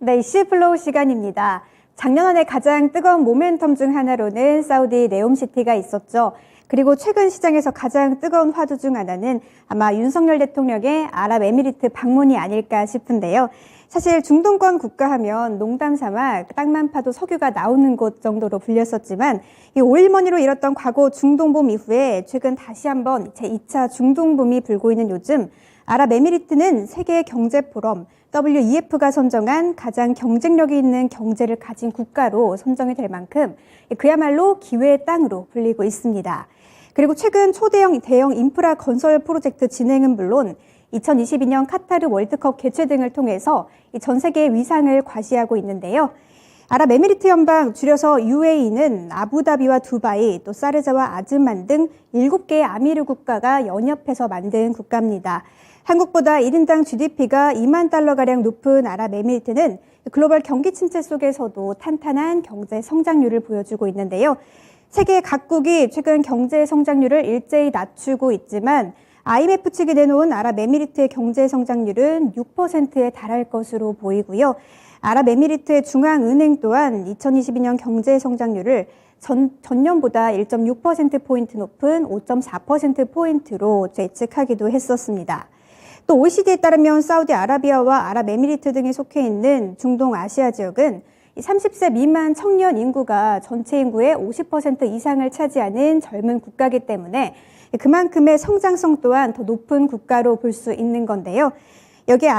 네, 이슈 플로우 시간입니다. 작년 한 해 가장 뜨거운 모멘텀 중 하나로는 사우디 네옴시티가 있었죠. 그리고 최근 시장에서 가장 뜨거운 화두 중 하나는 아마 윤석열 대통령의 아랍에미리트 방문이 아닐까 싶은데요. 사실 중동권 국가 하면 농담 삼아 땅만 파도 석유가 나오는 곳 정도로 불렸었지만 이 오일머니로 이뤘던 과거 중동붐 이후에 최근 다시 한번 제2차 중동붐이 불고 있는 요즘 아랍에미리트는 세계 경제 포럼 WEF가 선정한 가장 경쟁력이 있는 경제를 가진 국가로 선정이 될 만큼 그야말로 기회의 땅으로 불리고 있습니다. 그리고 최근 초대형 대형 인프라 건설 프로젝트 진행은 물론 2022년 카타르 월드컵 개최 등을 통해서 전 세계의 위상을 과시하고 있는데요. 아랍에미리트 연방 줄여서 UAE는 아부다비와 두바이, 또 사르자와 아즈만 등 7개의 아미르 국가가 연합해서 만든 국가입니다. 한국보다 1인당 GDP가 2만 달러가량 높은 아랍에미리트는 글로벌 경기 침체 속에서도 탄탄한 경제 성장률을 보여주고 있는데요. 세계 각국이 최근 경제 성장률을 일제히 낮추고 있지만 IMF 측이 내놓은 아랍에미리트의 경제 성장률은 6%에 달할 것으로 보이고요. 아랍에미리트의 중앙은행 또한 2022년 경제 성장률을 전년보다 1.6%포인트 높은 5.4%포인트로 예측하기도 했었습니다. 또 OECD에 따르면 사우디아라비아와 아랍에미리트 등에 속해 있는 중동 아시아 지역은 30세 미만 청년 인구가 전체 인구의 50% 이상을 차지하는 젊은 국가이기 때문에 그만큼의 성장성 또한 더 높은 국가로 볼 수 있는 건데요. 여기에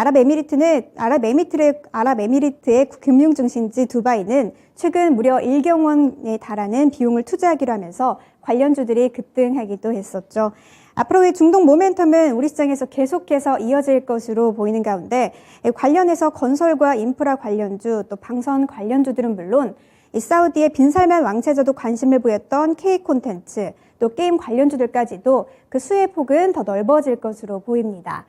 아랍에미리트의 금융중심지 두바이는 최근 무려 1경 원에 달하는 비용을 투자하기로 하면서 관련주들이 급등하기도 했었죠. 앞으로의 중동 모멘텀은 우리 시장에서 계속해서 이어질 것으로 보이는 가운데 관련해서 건설과 인프라 관련주 또 방선 관련주들은 물론 이 사우디의 빈살만 왕세자도 관심을 보였던 K 콘텐츠 또 게임 관련주들까지도 그 수혜 폭은 더 넓어질 것으로 보입니다.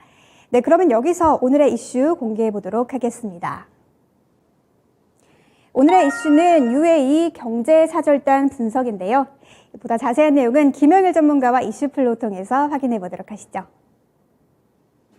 네, 그러면 여기서 오늘의 이슈 공개해 보도록 하겠습니다. 오늘의 이슈는 UAE 경제사절단 분석인데요. 보다 자세한 내용은 김영일 전문가와 이슈플로우 통해서 확인해 보도록 하시죠.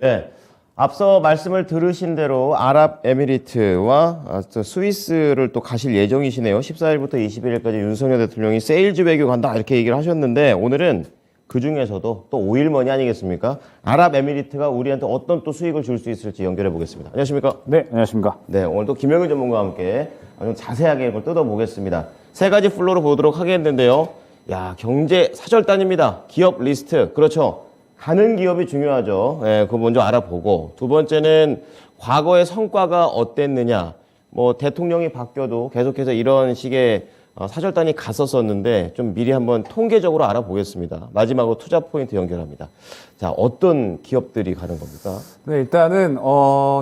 네, 앞서 말씀을 들으신 대로 아랍에미리트와 스위스를 또 가실 예정이시네요. 14일부터 21일까지 윤석열 대통령이 세일즈 외교 간다 이렇게 얘기를 하셨는데 오늘은 그 중에서도 또 오일머니 아니겠습니까? 아랍에미리트가 우리한테 어떤 또 수익을 줄 수 있을지 연결해 보겠습니다. 안녕하십니까? 네, 안녕하십니까? 네, 오늘 또 김영일 전문가와 함께 좀 자세하게 이걸 뜯어보겠습니다. 세 가지 플로로 보도록 하겠는데요. 야, 경제 사절단입니다. 기업 리스트. 그렇죠. 가는 기업이 중요하죠. 예, 그거 먼저 알아보고. 두 번째는 과거의 성과가 어땠느냐. 뭐 대통령이 바뀌어도 계속해서 이런 식의 사절단이 갔었었는데 좀 미리 한번 통계적으로 알아보겠습니다. 마지막으로 투자 포인트 연결합니다. 자, 어떤 기업들이 가는 겁니까? 네, 일단은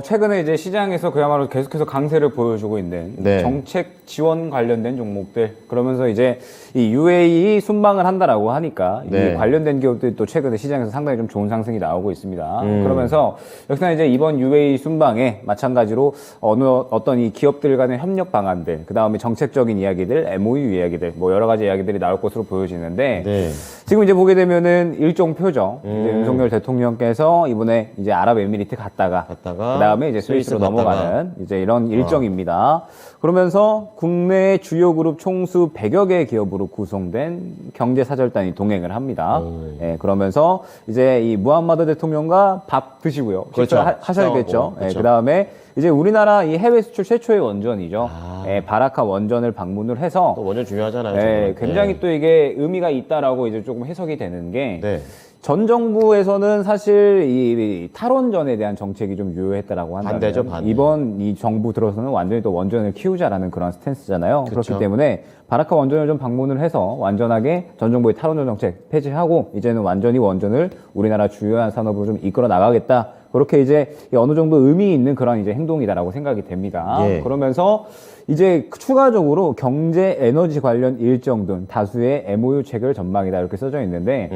최근에 이제 시장에서 그야말로 계속해서 강세를 보여주고 있는 네. 정책 지원 관련된 종목들, 그러면서 이제 이 UAE 순방을 한다라고 하니까 네. 이 관련된 기업들이 또 최근에 시장에서 상당히 좀 좋은 상승이 나오고 있습니다. 그러면서 역시나 이제 이번 UAE 순방에 마찬가지로 어떤 이 기업들 간의 협력 방안들, 그 다음에 정책적인 이야기들, MOU 이야기들, 뭐 여러 가지 이야기들이 나올 것으로 보여지는데 네. 지금 이제 보게 되면은 일종표죠. 이제 윤석열 대통령께서 이번에 이제 아랍에미리트 갔다가 그다음에 이제 스위스로 넘어가는 이제 이런 일정입니다. 그러면서 국내 주요 그룹 총수 100여 개 기업으로 구성된 경제사절단이 동행을 합니다. 네. 예, 그러면서 이제 이 무함마드 대통령과 밥 드시고요. 그렇죠. 하셔야겠죠. 그렇죠. 예, 그다음에 이제 우리나라 이 해외 수출 최초의 원전이죠. 예, 바라카 원전을 방문을 해서 또 원전 중요하잖아요. 예, 굉장히 네. 또 이게 의미가 있다라고 이제 조금 해석이 되는 게 네. 전 정부에서는 사실 이 탈원전에 대한 정책이 좀 유효했다라고 한다면 반대죠, 반대. 이번 이 정부 들어서는 완전히 또 원전을 키우자라는 그런 스탠스잖아요. 그렇죠. 그렇기 때문에 바라카 원전을 좀 방문을 해서 완전하게 전 정부의 탈원전 정책 폐지하고 이제는 완전히 원전을 우리나라 주요한 산업으로 좀 이끌어 나가겠다. 그렇게 이제 어느 정도 의미 있는 그런 이제 행동이다라고 생각이 됩니다. 예. 그러면서 이제 추가적으로 경제 에너지 관련 일정 등 다수의 MOU 체결 전망이다 이렇게 써져 있는데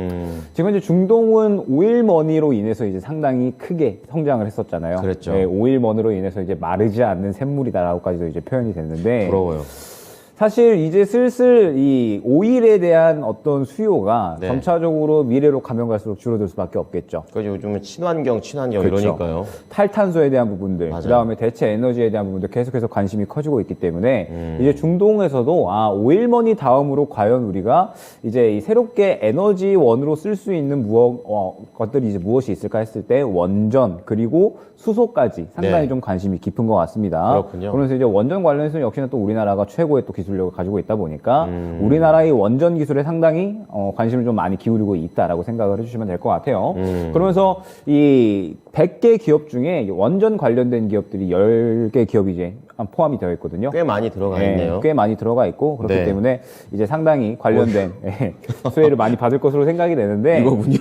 지금 이제 중동은 오일머니로 인해서 이제 상당히 크게 성장을 했었잖아요. 그랬죠. 네, 오일머니로 인해서 이제 마르지 않는 샘물이다라고까지도 이제 표현이 됐는데 부러워요. 사실 이제 슬슬 이 오일에 대한 어떤 수요가 네. 점차적으로 미래로 가면 갈수록 줄어들 수밖에 없겠죠. 그 요즘은 친환경 그렇죠. 이러니까요. 탈탄소에 대한 부분들, 맞아요. 그다음에 대체 에너지에 대한 부분들 계속해서 관심이 커지고 있기 때문에 이제 중동에서도 오일머니 다음으로 과연 우리가 이제 이 새롭게 에너지원으로 쓸 수 있는 것들이 이제 무엇이 있을까 했을 때 원전 그리고 수소까지 상당히 네. 좀 관심이 깊은 것 같습니다. 그렇군요. 그러면서 이제 원전 관련해서는 역시나 또 우리나라가 최고의 또 기술력을 가지고 있다 보니까 우리나라의 원전 기술에 상당히 관심을 좀 많이 기울이고 있다라고 생각을 해주시면 될 것 같아요. 그러면서 이 100개 기업 중에 원전 관련된 기업들이 10개 기업이 이제 포함이 되어 있거든요. 꽤 많이 들어가 있네요. 꽤 많이 들어가 있고 그렇기 네. 때문에 이제 상당히 관련된 수혜를 많이 받을 것으로 생각이 되는데 이거군요.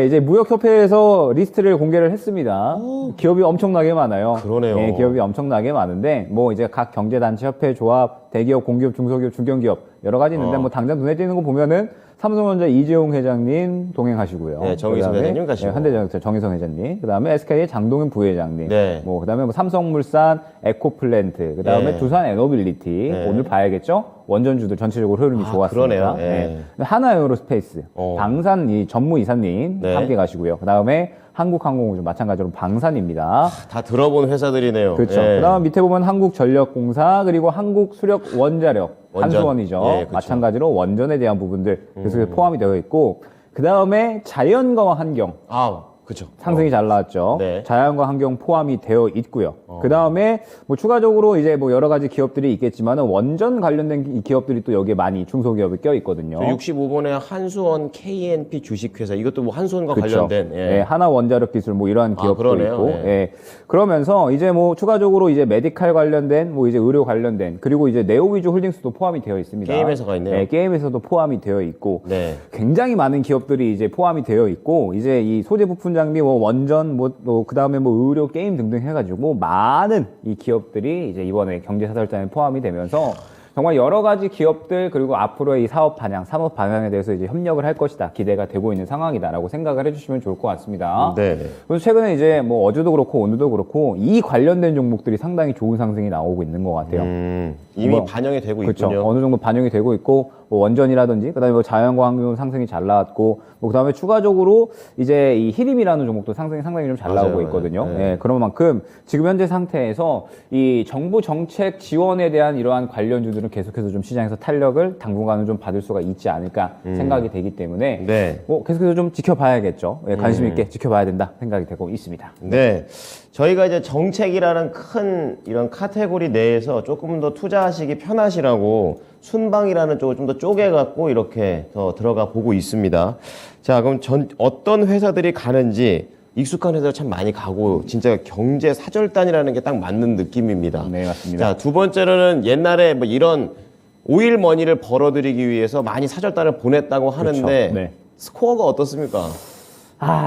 이제 무역협회에서 리스트를 공개를 했습니다. 기업이 엄청나게 많아요. 그러네요. 기업이 엄청나게 많은데 뭐 이제 각 경제단체, 협회, 조합, 대기업, 공기업, 중소기업, 중견기업 여러 가지 있는데 뭐 당장 눈에 띄는 거 보면은 삼성전자 이재용 회장님 동행하시고요. 네, 정의성 그다음에 회장님 가시고. 현대자동차 정의성 회장님, 그다음에 SK의 장동윤 부회장님, 네. 뭐 그다음에 뭐 삼성물산 에코플랜트, 그다음에 네. 두산 에너빌리티 네. 오늘 봐야겠죠. 원전주들 전체적으로 흐름이 좋았습니다. 그러네요. 예. 하나에어로스페이스, 방산 이 전무 이사님 네. 함께 가시고요. 그다음에 한국항공우주 마찬가지로 방산입니다. 다 들어본 회사들이네요. 그렇죠. 예. 그다음 밑에 보면 한국전력공사 그리고 한국수력원자력 원전. 한수원이죠. 예, 그렇죠. 마찬가지로 원전에 대한 부분들 계속해서 포함이 되어 있고 그다음에 자연과 환경 그렇죠. 상승이 잘 나왔죠. 네. 자연과 환경 포함이 되어 있고요. 그 다음에 뭐 추가적으로 이제 뭐 여러 가지 기업들이 있겠지만은 원전 관련된 이 기업들이 또 여기에 많이 중소기업이 껴 있거든요. 65번에 한수원 KNP 주식회사 이것도 뭐 한수원과 그렇죠. 관련된 예, 하나원자력 기술 뭐 이러한 기업도 그러네요. 있고, 예. 예. 그러면서 이제 뭐 추가적으로 이제 메디칼 관련된 뭐 이제 의료 관련된 그리고 이제 네오위주 홀딩스도 포함이 되어 있습니다. 게임 회사가 있네요. 예, 게임에서도 포함이 되어 있고, 네. 굉장히 많은 기업들이 이제 포함이 되어 있고, 이제 이 소재 부품 장비 뭐 원전 뭐 그다음에 뭐 의료 게임 등등 해가지고 많은 이 기업들이 이제 이번에 경제사절단에 포함이 되면서. 정말 여러 가지 기업들 그리고 앞으로의 이 사업 방향에 대해서 이제 협력을 할 것이다 기대가 되고 있는 상황이다라고 생각을 해주시면 좋을 것 같습니다. 네. 그래서 최근에 이제 뭐 어제도 그렇고 오늘도 그렇고 이 관련된 종목들이 상당히 좋은 상승이 나오고 있는 것 같아요. 이미 뭐, 반영이 되고 그렇죠. 있군요. 어느 정도 반영이 되고 있고 뭐 원전이라든지 그다음에 뭐 자연과 환경 상승이 잘 나왔고 뭐 그다음에 추가적으로 이제 이 히림이라는 종목도 상승이 상당히 좀 잘 나오고 있거든요. 네. 예, 그런 만큼 지금 현재 상태에서 이 정부 정책 지원에 대한 이러한 관련주들은 계속해서 좀 시장에서 탄력을 당분간은 좀 받을 수가 있지 않을까 생각이 되기 때문에 네. 뭐 계속해서 좀 지켜봐야겠죠. 예, 관심 있게 지켜봐야 된다 생각이 되고 있습니다. 네. 저희가 이제 정책이라는 큰 이런 카테고리 내에서 조금 더 투자하시기 편하시라고 순방이라는 쪽을 좀 더 쪼개갖고 이렇게 더 들어가 보고 있습니다. 자, 그럼 어떤 회사들이 가는지 익숙한 회사를 참 많이 가고 진짜 경제 사절단이라는 게 딱 맞는 느낌입니다. 네, 맞습니다. 자, 두 번째로는 옛날에 뭐 이런 오일 머니를 벌어들이기 위해서 많이 사절단을 보냈다고 하는데 그렇죠. 네. 스코어가 어떻습니까?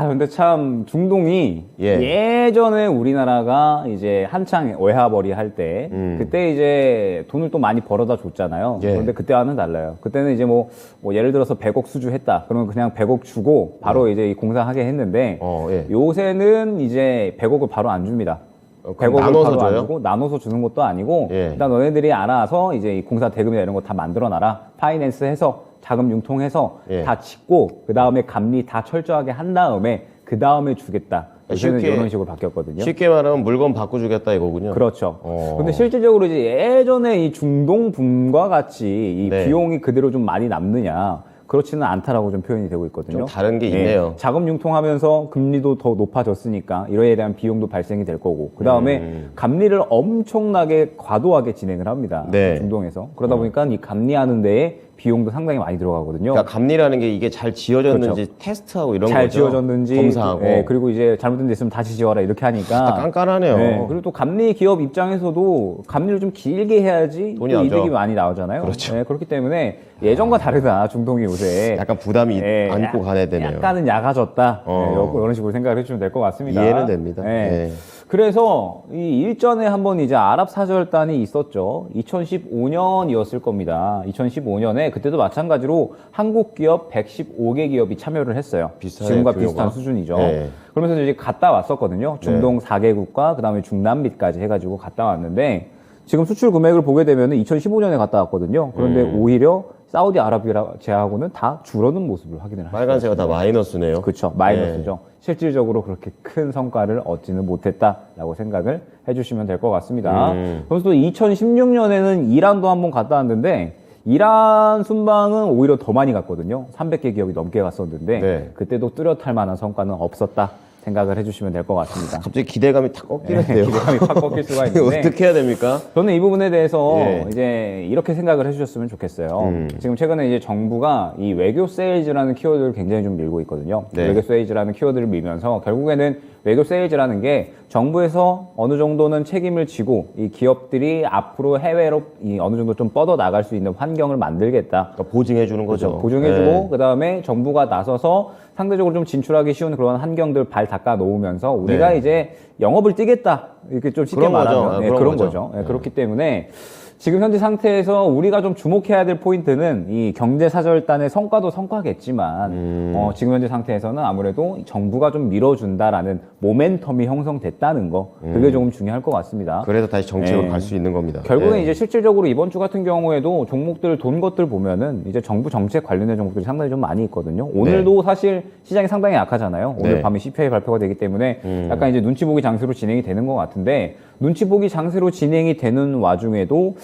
근데 참 중동이 예. 예전에 우리나라가 이제 한창 외화벌이 할 때 그때 이제 돈을 또 많이 벌어다 줬잖아요. 예. 그런데 그때와는 달라요. 그때는 이제 뭐 예를 들어서 100억 수주했다. 그러면 그냥 100억 주고 바로 이제 이 공사하게 했는데 예. 요새는 이제 100억을 바로 안 줍니다. 그럼 100억을 나눠서 바로 안 줘요? 주고 나눠서 주는 것도 아니고 예. 일단 너네들이 알아서 이제 이 공사 대금이나 이런 거 다 만들어놔라. 파이낸스 해서 자금 융통해서 예. 다 짓고 그 다음에 감리 다 철저하게 한 다음에 그 다음에 주겠다. 요새는 쉽게- 이런 식으로 바뀌었거든요. 쉽게 말하면 물건 바꿔주겠다 이거군요. 그렇죠. 어. 근데 실질적으로 이제 예전에 이 중동 붐과 같이 이 네. 비용이 그대로 좀 많이 남느냐. 그렇지는 않다라고 좀 표현이 되고 있거든요. 좀 다른 게 있네요. 자금 융통하면서 금리도 더 높아졌으니까 이러에 대한 비용도 발생이 될 거고 그 다음에 감리를 엄청나게 과도하게 진행을 합니다. 네. 중동에서 그러다 보니까 이 감리하는 데에 비용도 상당히 많이 들어가거든요. 그러니까 감리라는 게 이게 잘 지어졌는지 테스트하고 이런 잘 거죠. 지어졌는지 검사하고. 예, 그리고 이제 잘못된 데 있으면 다시 지어라 이렇게 하니까 다 깐깐하네요. 예, 그리고 또 감리 기업 입장에서도 감리를 좀 길게 해야지 돈이 또 나죠. 이득이 많이 나오잖아요. 그렇죠. 예, 그렇기 때문에 예전과 다르다 중동이 요새 약간 부담이 안고 가야 되네요. 약간은 약아졌다. 어. 이런 식으로 생각을 해주시면 될 것 같습니다. 이해는 됩니다. 예. 예. 그래서 이 일전에 한번 이제 아랍 사절단이 있었죠. 2015년이었을 겁니다. 2015년에 그때도 마찬가지로 한국 기업 115개 기업이 참여를 했어요. 비슷하네요, 지금과 규모가. 비슷한 수준이죠. 네. 그러면서 이제 갔다 왔었거든요. 중동 4개국과 그다음에 중남미까지 해가지고 갔다 왔는데 지금 수출 금액을 보게 되면 2015년에 갔다 왔거든요. 그런데 오히려 사우디아라비아하고는 다 줄어든 모습을 확인을 하죠. 빨간색은 다 마이너스네요. 그렇죠. 마이너스죠. 실질적으로 그렇게 큰 성과를 얻지는 못했다라고 생각을 해주시면 될 것 같습니다. 그래서 또 2016년에는 이란도 한번 갔다 왔는데 이란 순방은 오히려 더 많이 갔거든요. 300개 기업이 넘게 갔었는데 네. 그때도 뚜렷할 만한 성과는 없었다 생각을 해주시면 될 것 같습니다. 갑자기 기대감이 탁 꺾이는데요. 기대감이 확 꺾일 수가 있는데 어떻게 해야 됩니까? 저는 이 부분에 대해서 예. 이제 이렇게 생각을 해주셨으면 좋겠어요. 지금 최근에 이제 정부가 이 외교 세일즈라는 키워드를 굉장히 좀 밀고 있거든요. 네. 외교 세일즈라는 키워드를 밀면서 결국에는 외교 세일즈라는 게 정부에서 어느 정도는 책임을 지고 이 기업들이 앞으로 해외로 이 어느 정도 좀 뻗어 나갈 수 있는 환경을 만들겠다. 그러니까 보증해 주는 거죠. 그렇죠. 보증해주고 그다음에 정부가 나서서 상대적으로 좀 진출하기 쉬운 그런 환경들 발 닦아 놓으면서 우리가 네. 이제 영업을 뛰겠다 이렇게 좀 쉽게 그런 거죠. 말하면 그런 그런 거죠. 거죠. 그렇기 때문에 지금 현재 상태에서 우리가 좀 주목해야 될 포인트는 이 경제사절단의 성과도 성과겠지만 지금 현재 상태에서는 아무래도 정부가 좀 밀어준다라는 모멘텀이 형성됐다는 거 그게 조금 중요할 것 같습니다. 그래서 다시 정책으로 네. 갈 수 있는 겁니다. 결국엔 네. 이제 실질적으로 이번 주 같은 경우에도 종목들 돈 것들 보면은 이제 정부 정책 관련된 종목들이 상당히 좀 많이 있거든요. 오늘도 사실 시장이 상당히 약하잖아요. 오늘 네. 밤에 CPI 발표가 되기 때문에 약간 이제 눈치 보기 장세로 진행이 되는 것 같은데 눈치 보기 장세로 진행이 되는 와중에도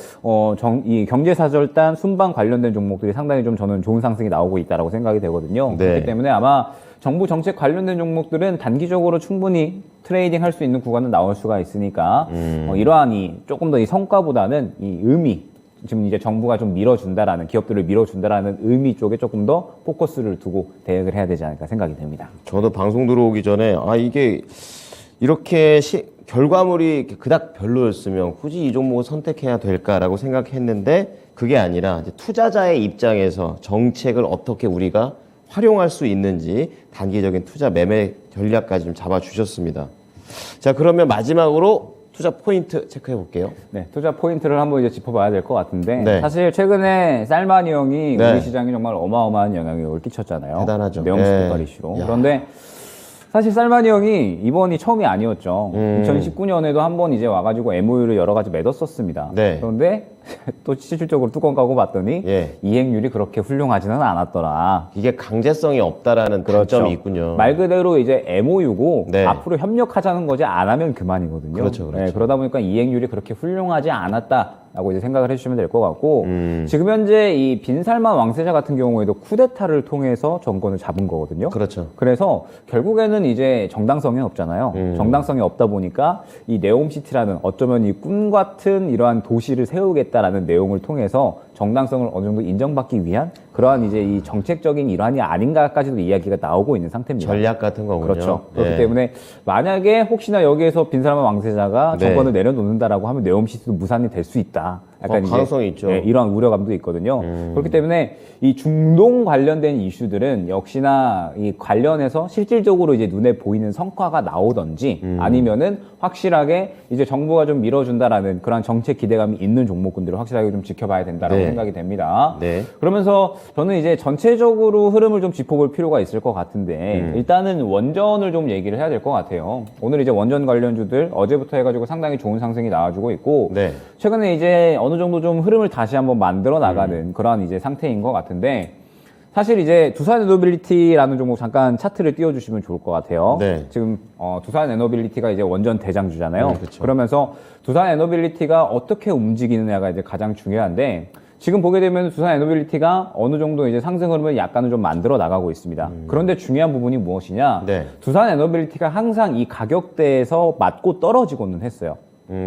이 경제사절단 순방 관련된 종목들이 상당히 좀 저는 좋은 상승이 나오고 있다라고 생각이 되거든요. 네. 그렇기 때문에 아마 정부 정책 관련된 종목들은 단기적으로 충분히 트레이딩 할 수 있는 구간은 나올 수가 있으니까 이러한 조금 더 이 성과보다는 이 의미 지금 이제 정부가 좀 밀어준다라는 기업들을 밀어준다라는 의미 쪽에 조금 더 포커스를 두고 대응을 해야 되지 않을까 생각이 됩니다. 저도 방송 들어오기 전에 이게 이렇게 결과물이 이렇게 그닥 별로였으면 굳이 이 종목을 선택해야 될까라고 생각했는데 그게 아니라 이제 투자자의 입장에서 정책을 어떻게 우리가 활용할 수 있는지 단기적인 투자 매매 전략까지 좀 잡아주셨습니다. 자, 그러면 마지막으로 투자 포인트 체크해 볼게요. 네, 투자 포인트를 한번 이제 짚어봐야 될 것 같은데 네. 사실 최근에 쌀마니 형이 네. 우리 시장에 정말 어마어마한 영향력을 끼쳤잖아요. 대단하죠. 내용 스토커 이슈로. 그런데 사실 쌀마니 형이 이번이 처음이 아니었죠. 2019년에도 한번 이제 와가지고 MOU를 여러 가지 맺었었습니다. 네. 그런데 또 실질적으로 뚜껑 까고 봤더니 예. 이행률이 그렇게 훌륭하지는 않았더라. 이게 강제성이 없다라는 단점이 있군요. 말 그대로 이제 MOU고 네. 앞으로 협력하자는 거지 안 하면 그만이거든요. 그렇죠, 그렇죠. 네, 그러다 보니까 이행률이 그렇게 훌륭하지 않았다라고 이제 생각을 해주시면 될 것 같고 지금 현재 이 빈살만 왕세자 같은 경우에도 쿠데타를 통해서 정권을 잡은 거거든요. 그렇죠. 그래서 결국에는 이제 정당성이 없잖아요. 정당성이 없다 보니까 이 네옴시티라는 어쩌면 이 꿈 같은 이러한 도시를 세우겠다라는 내용을 통해서 정당성을 어느 정도 인정받기 위한 그러한 이제 이 정책적인 일환이 아닌가까지도 이야기가 나오고 있는 상태입니다. 전략 같은 거군요. 그렇죠. 그렇기 네. 때문에 만약에 혹시나 여기에서 빈사람 왕세자가 네. 정권을 내려놓는다라고 하면 네옴시티도 무산이 될 수 있다. 약간 이제 가능성이 있죠. 네, 이러한 우려감도 있거든요. 그렇기 때문에 이 중동 관련된 이슈들은 역시나 이 관련해서 실질적으로 이제 눈에 보이는 성과가 나오던지 아니면은 확실하게 이제 정부가 좀 밀어준다라는 그런 정책 기대감이 있는 종목군들을 확실하게 좀 지켜봐야 된다라고 네. 생각이 됩니다. 네. 그러면서 저는 이제 전체적으로 흐름을 좀 짚어볼 필요가 있을 것 같은데 일단은 원전을 좀 얘기를 해야 될 것 같아요. 오늘 이제 원전 관련주들 어제부터 해가지고 상당히 좋은 상승이 나와주고 있고 네. 최근에 이제 어느 정도 좀 흐름을 다시 한번 만들어 나가는 그런 이제 상태인 것 같은데 사실 이제 두산 에너빌리티라는 종목 잠깐 차트를 띄워주시면 좋을 것 같아요. 네. 지금 두산 에너빌리티가 이제 원전 대장주잖아요. 그렇죠. 그러면서 두산 에너빌리티가 어떻게 움직이느냐가 이제 가장 중요한데 지금 보게 되면 두산 에너빌리티가 어느 정도 이제 상승 흐름을 약간은 좀 만들어 나가고 있습니다. 그런데 중요한 부분이 무엇이냐? 네. 두산 에너빌리티가 항상 이 가격대에서 맞고 떨어지고는 했어요.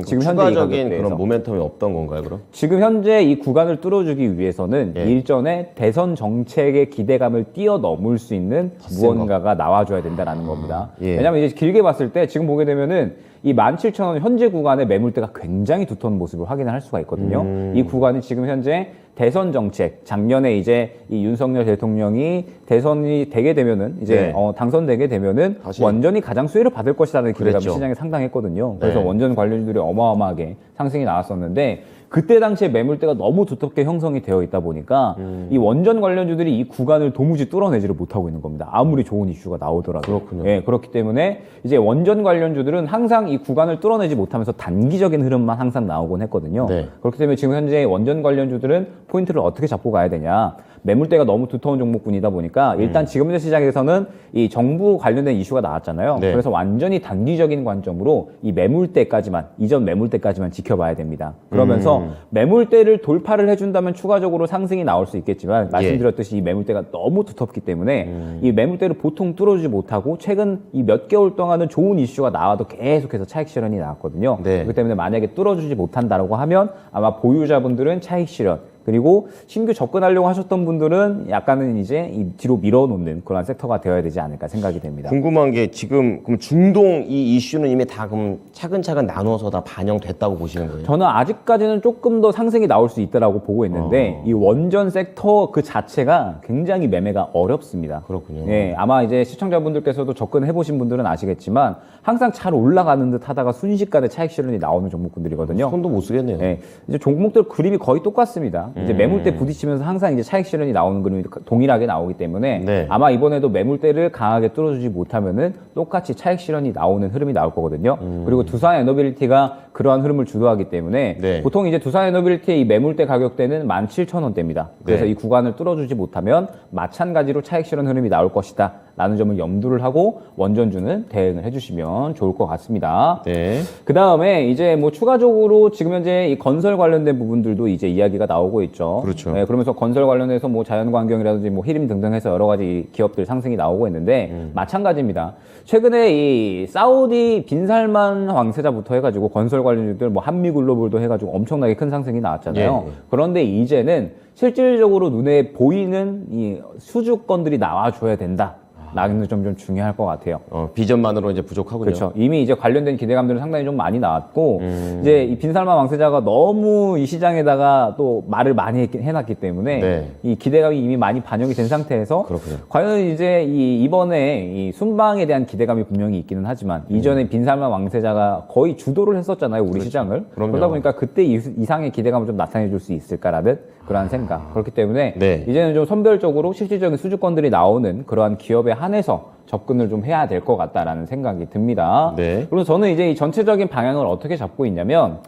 지금 현재 이 추가적인 가격대에서. 그런 모멘텀이 없던 건가요, 그럼? 지금 현재 이 구간을 뚫어주기 위해서는 예. 일전에 대선 정책의 기대감을 뛰어넘을 수 있는 무언가가 나와줘야 된다는 겁니다. 예. 왜냐하면 이제 길게 봤을 때 지금 보게 되면은 이 17,000원 현재 구간의 매물대가 굉장히 두터운 모습을 확인을 할 수가 있거든요. 이 구간이 지금 현재 대선 정책, 작년에 이제 이 윤석열 대통령이 대선이 되게 되면은 이제 네. 당선되게 되면은 다시. 원전이 가장 수혜를 받을 것이라는 기대감이 그랬죠. 시장에 상당했거든요. 그래서 네. 원전 관련주들이 어마어마하게 상승이 나왔었는데 그때 당시에 매물대가 너무 두텁게 형성이 되어 있다 보니까 이 원전 관련주들이 이 구간을 도무지 뚫어내지를 못하고 있는 겁니다. 아무리 좋은 이슈가 나오더라도. 그렇군요. 예, 그렇기 때문에 이제 원전 관련주들은 항상 이 구간을 뚫어내지 못하면서 단기적인 흐름만 항상 나오곤 했거든요. 네. 그렇기 때문에 지금 현재 원전 관련주들은 포인트를 어떻게 잡고 가야 되냐. 매물대가 너무 두터운 종목군이다 보니까 일단 지금 현재 시장에서는 이 정부 관련된 이슈가 나왔잖아요. 네. 그래서 완전히 단기적인 관점으로 이 매물대까지만, 이전 매물대까지만 지켜봐야 됩니다. 그러면서 매물대를 돌파를 해준다면 추가적으로 상승이 나올 수 있겠지만 말씀드렸듯이 이 매물대가 너무 두텁기 때문에 이 매물대를 보통 뚫어주지 못하고 최근 이 몇 개월 동안은 좋은 이슈가 나와도 계속해서 차익 실현이 나왔거든요. 네. 그렇기 때문에 만약에 뚫어주지 못한다라고 하면 아마 보유자분들은 차익 실현, 그리고 신규 접근하려고 하셨던 분들은 약간은 이제 이 뒤로 밀어놓는 그런 섹터가 되어야 되지 않을까 생각이 됩니다. 궁금한 게 지금 그럼 중동 이 이슈는 이미 다 그럼 차근차근 나눠서 다 반영됐다고 보시는 거예요? 저는 아직까지는 조금 더 상승이 나올 수 있다라고 보고 있는데 이 원전 섹터 그 자체가 굉장히 매매가 어렵습니다. 그렇군요. 예, 아마 이제 시청자분들께서도 접근해 보신 분들은 아시겠지만 항상 잘 올라가는 듯 하다가 순식간에 차익 실현이 나오는 종목군들이거든요. 손도 못 쓰겠네요. 예, 이제 종목들 그림이 거의 똑같습니다. 이제 매물대 부딪히면서 항상 이제 차익 실현이 나오는 그림이 동일하게 나오기 때문에 네. 아마 이번에도 매물대를 강하게 뚫어주지 못하면은 똑같이 차익 실현이 나오는 흐름이 나올 거거든요. 그리고 두산 에너빌리티가 그러한 흐름을 주도하기 때문에 네. 보통 이제 두산 에너빌리티의 이 매물대 가격대는 17,000원대입니다. 그래서 네. 이 구간을 뚫어주지 못하면 마찬가지로 차익 실현 흐름이 나올 것이다. 라는 점을 염두를 하고 원전주는 대응을 해주시면 좋을 것 같습니다. 네. 그 다음에 이제 뭐 추가적으로 지금 현재 이 건설 관련된 부분들도 이제 이야기가 나오고 있죠. 그렇죠. 네, 그러면서 건설 관련해서 뭐 자연환경이라든지 뭐 히림 등등 해서 여러 가지 기업들 상승이 나오고 있는데 마찬가지입니다. 최근에 이 사우디 빈살만 왕세자부터 해가지고 건설 관련주들 뭐 한미글로벌도 해가지고 엄청나게 큰 상승이 나왔잖아요. 예. 그런데 이제는 실질적으로 눈에 보이는 이 수주권들이 나와줘야 된다. 라는 점 좀 중요할 것 같아요. 비전만으로 이제 부족하군요. 그렇죠. 이미 이제 관련된 기대감들은 상당히 좀 많이 나왔고, 이제 이 빈살만 왕세자가 너무 이 시장에다가 또 말을 많이 해놨기 때문에 네. 이 기대감이 이미 많이 반영이 된 상태에서 그렇군요. 과연 이제 이번에 이 순방에 대한 기대감이 분명히 있기는 하지만 이전에 빈살만 왕세자가 거의 주도를 했었잖아요. 우리 시장을. 그럼요. 그러다 보니까 그때 이상의 기대감을 좀 나타내 줄 수 있을까라는 그러한 생각. 그렇기 때문에 네. 이제는 좀 선별적으로 실질적인 수주권들이 나오는 그러한 기업에 한해서 접근을 좀 해야 될 것 같다라는 생각이 듭니다. 네. 그리고 저는 이제 이 전체적인 방향을 어떻게 잡고 있냐면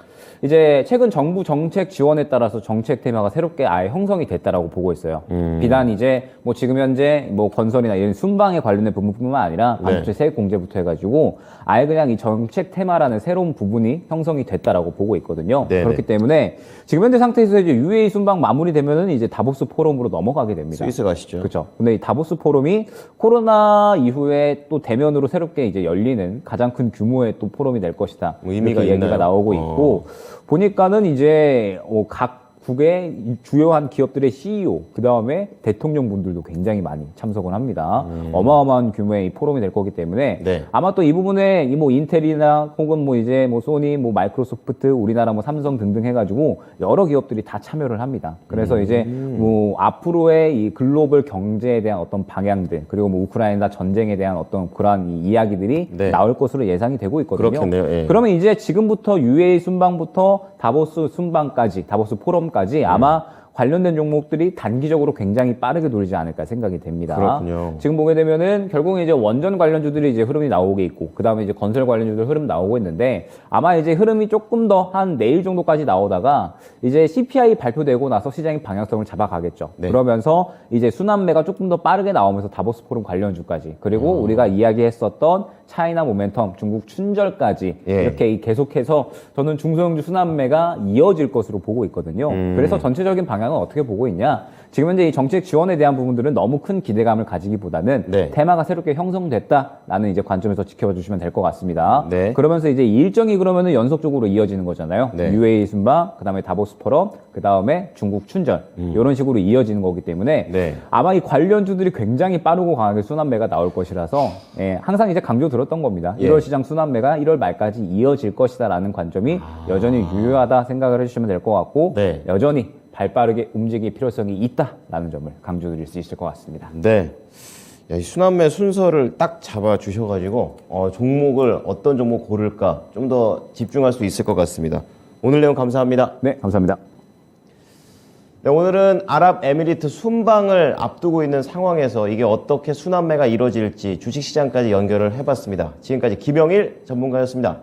이제 최근 정부 정책 지원에 따라서 정책 테마가 새롭게 아예 형성이 됐다라고 보고 있어요. 비단 이제 뭐 지금 현재 뭐 건설이나 이런 순방에 관련된 부분뿐만 아니라 네. 반도체 세액 공제부터 해가지고 아예 그냥 이 정책 테마라는 새로운 부분이 형성이 됐다라고 보고 있거든요. 네네. 그렇기 때문에 지금 현재 상태에서 이제 UAE 순방 마무리되면은 이제 다보스 포럼으로 넘어가게 됩니다. 스위스 가시죠. 그렇죠. 근데 이 다보스 포럼이 코로나 이후에 또 대면으로 새롭게 이제 열리는 가장 큰 규모의 또 포럼이 될 것이다. 뭐 의미가 이렇게 있나요? 얘기가 나오고 있고 보니까는 이제 각 국의 주요한 기업들의 CEO, 그 다음에 대통령 분들도 굉장히 많이 참석을 합니다. 어마어마한 규모의 이 포럼이 될 거기 때문에 네. 아마 또 이 부분에 이 뭐 인텔이나 혹은 뭐 이제 뭐 소니, 뭐 마이크로소프트, 우리나라 뭐 삼성 등등 해가지고 여러 기업들이 다 참여를 합니다. 그래서 이제 뭐 앞으로의 이 글로벌 경제에 대한 어떤 방향들 그리고 뭐 우크라이나 전쟁에 대한 어떤 그러한 이 이야기들이 네. 나올 것으로 예상이 되고 있거든요. 그렇겠네요. 예. 그러면 이제 지금부터 UAE 순방부터 다보스 순방까지, 다보스 포럼까지 아마 관련된 종목들이 단기적으로 굉장히 빠르게 돌지 않을까 생각이 됩니다. 그렇군요. 지금 보게 되면은 결국은 이제 원전 관련주들이 이제 흐름이 나오게 있고, 그 다음에 이제 건설 관련주들 흐름 나오고 있는데, 아마 이제 흐름이 조금 더 한 내일 정도까지 나오다가, 이제 CPI 발표되고 나서 시장의 방향성을 잡아가겠죠. 네. 그러면서 이제 순환매가 조금 더 빠르게 나오면서 다보스 포럼 관련주까지, 그리고 우리가 이야기했었던 차이나 모멘텀, 중국 춘절까지 예. 이렇게 계속해서 저는 중소형주 순환매가 이어질 것으로 보고 있거든요. 그래서 전체적인 방향은 어떻게 보고 있냐? 지금 현재 이 정책 지원에 대한 부분들은 너무 큰 기대감을 가지기보다는 네. 테마가 새롭게 형성됐다라는 이제 관점에서 지켜봐 주시면 될 것 같습니다. 네. 그러면서 이제 이 일정이 그러면은 연속적으로 이어지는 거잖아요. 네. UAE 순방, 그 다음에 다보스 포럼, 그 다음에 중국 춘절 이런 식으로 이어지는 거기 때문에 네. 아마 이 관련주들이 굉장히 빠르고 강하게 순환매가 나올 것이라서 예, 항상 이제 강조 들었던 겁니다. 예. 1월 시장 순환매가 1월 말까지 이어질 것이다라는 관점이 여전히 유효하다 생각을 해주시면 될 것 같고 네. 여전히 발빠르게 움직일 필요성이 있다라는 점을 강조드릴 수 있을 것 같습니다. 네. 야, 이 순환매 순서를 딱 잡아 주셔가지고 종목을 어떤 종목 고를까 좀 더 집중할 수 있을 것 같습니다. 오늘 내용 감사합니다. 네, 감사합니다. 네, 오늘은 아랍에미리트 순방을 앞두고 있는 상황에서 이게 어떻게 순환매가 이루어질지 주식시장까지 연결을 해봤습니다. 지금까지 김영일 전문가였습니다.